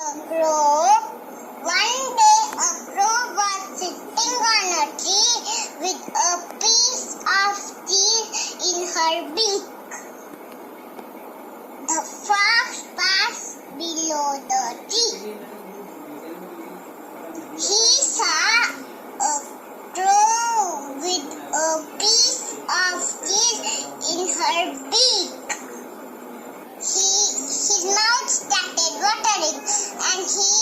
crow. One day a crow was sitting on a tree with a piece of cheese in her beak. The fox passed below the tree. He saw a crow with a piece of cheese in her beak. His mouth started watering and he